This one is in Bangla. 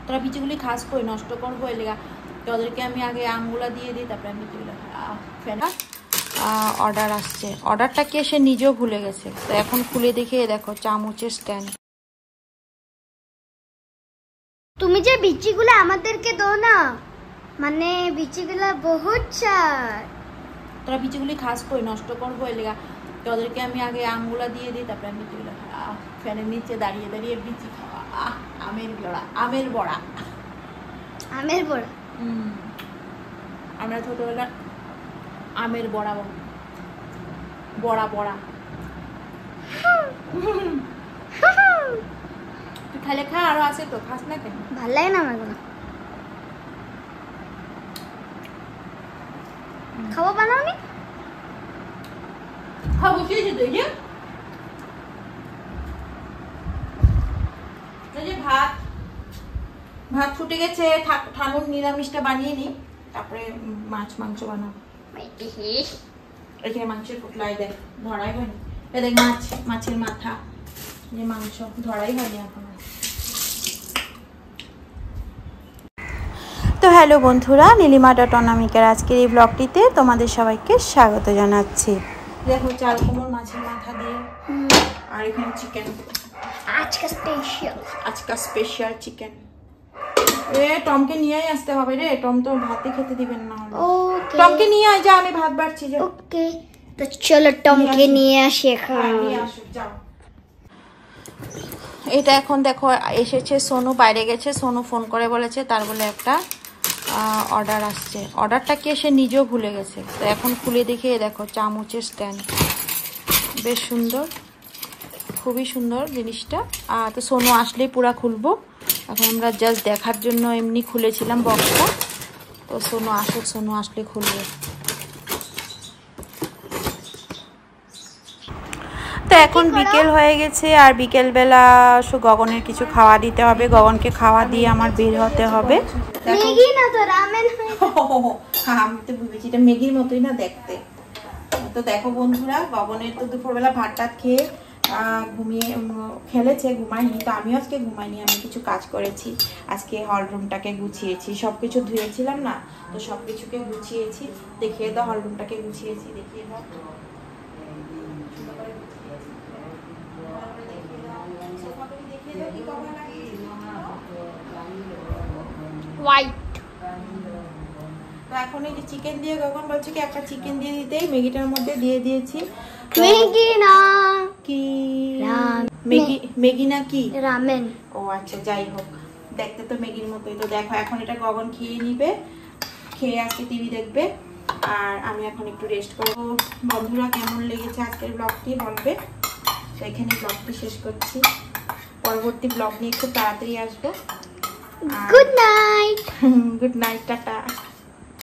তোরা বিচিগুলি খাস কই নষ্ট করবো এ লেগা তোদেরকে আমি আগে আমগুলা দিয়ে দিই তারপরে আমি বিচিগুলো ফেনা। অর্ডার আসছে, অর্ডারটা কে সে নিজেও ভুলে গেছে। তো এখন খুলে দেখে দেখো চামচের স্ট্যান্ড। তুমি যে বিচিগুলো আমাদেরকে দাও না, মানে বিচিগুলো বহুত চাই। তোরা বিচিগুলি খাস কই নষ্ট করবো এ লেগা তোদেরকে আমি আগে আমগুলা দিয়ে দিই তারপরে আমি বিচিগুলো ফ্যানের নিচে দাঁড়িয়ে দাঁড়িয়ে বিচি খাওয়া। আমের বড়া, আমের বড়া, আমের বড়া। আমরা ছোটবেলা আমের বড়া বড়া বড়া তুই খালে খা, আরো আছে তো, খাস না কেন? ভাল লাগে না আমার খাবো বানাওনি? খাবো কি যে তুই যে ভাত ভাত ফুটে গেছে, ঠানুর নিরামিষটা বানিয়ে নি, তারপরে মাছ মাংস বানাবো। এখানে মাংসের পুটলাই দেখ ধরাই হয়নি, এ দেখ মাছ, মাছের মাথা, যে মাংস ধরাই হয়নি এখন। তো হ্যালো বন্ধুরা, নীলিমা ডট অনামিকার আজকের এই ব্লগটিতে তোমাদের সবাইকে স্বাগত জানাচ্ছি। দেখো চাল কুমড়োর মাছের মাথা দিয়ে, আর এখানে চিকেন, আজকে স্পেশাল চিকেন। টমকে নিয়েই আসতে হবে রে, টম তো ভাতে খেতে দিবেন না। টমকে নিয়ে আয়, যা আমি ভাত বাড়ছি। ওকে, তো চলো টমকে নিয়ে আসি এখন। যাও। এটা এখন দেখো এসেছে, সোনু বাইরে গেছে, সোনু ফোন করে বলেছে তার বলে একটা অর্ডার আসছে। অর্ডারটা কে সে নিজেও ভুলে গেছে। তো এখন খুলে দেখে দেখো চামচের স্ট্যান্ড, বেশ সুন্দর, খুবই সুন্দর জিনিসটা। তো সোনু আসলেই পুরা খুলবো, এখন আমরা জাস্ট দেখার জন্য এমনি খুলেছিলাম বক্সটা। তো সোনু আসুক, সোনু আসলে খুলবে। তো এখন বিকেল হয়ে গেছে, আর বিকেলবেলা গগনের কিছু খাওয়া দিতে হবে। গগনকে খাওয়া দিয়ে আমার বের হতে হবে। ম্যাগি না তো রামেন, আমি তো ভেবেছি এটা ম্যাগির মতোই না দেখতে। তো দেখো বন্ধুরা, গগনের তো দুপুরবেলা ভাত টাত খেয়ে ঘুমিয়ে খেলেছে, ঘুমায়নি। তো আমিও আজকে ঘুমাইনি, আমি কিছু কাজ করেছি। আজকে হল রুমটাকে গুছিয়েছি, সবকিছু ধুয়েছিলাম না, তো সবকিছুকে গুছিয়েছি। দেখিয়ে দাও হল রুমটাকে গুছিয়েছি, দেখিয়ে দাও। তো এখন এই যে চিকেন দিয়ে, গগন বলছে কি একটা চিকেন দিয়ে দিতেই, ম্যাগিটার মধ্যে দিয়ে দিয়েছি। ম্যাগি না কি ম্যাগি না কি রামেন? ও আচ্ছা, যাই হোক, দেখতে তো ম্যাগির মতোই। তো দেখো এখন এটা গগন খেয়ে নিবে, খেয়ে আজকে টিভি দেখবে, আর আমি এখন একটু রেস্ট করবো। বন্ধুরা কেমন লেগেছে আজকের ব্লগটি বলবে। তো এখানে ব্লগটি শেষ করছি, পরবর্তী ব্লগ নিয়ে খুব তাড়াতাড়ি আসবো। Good night, good night, tata.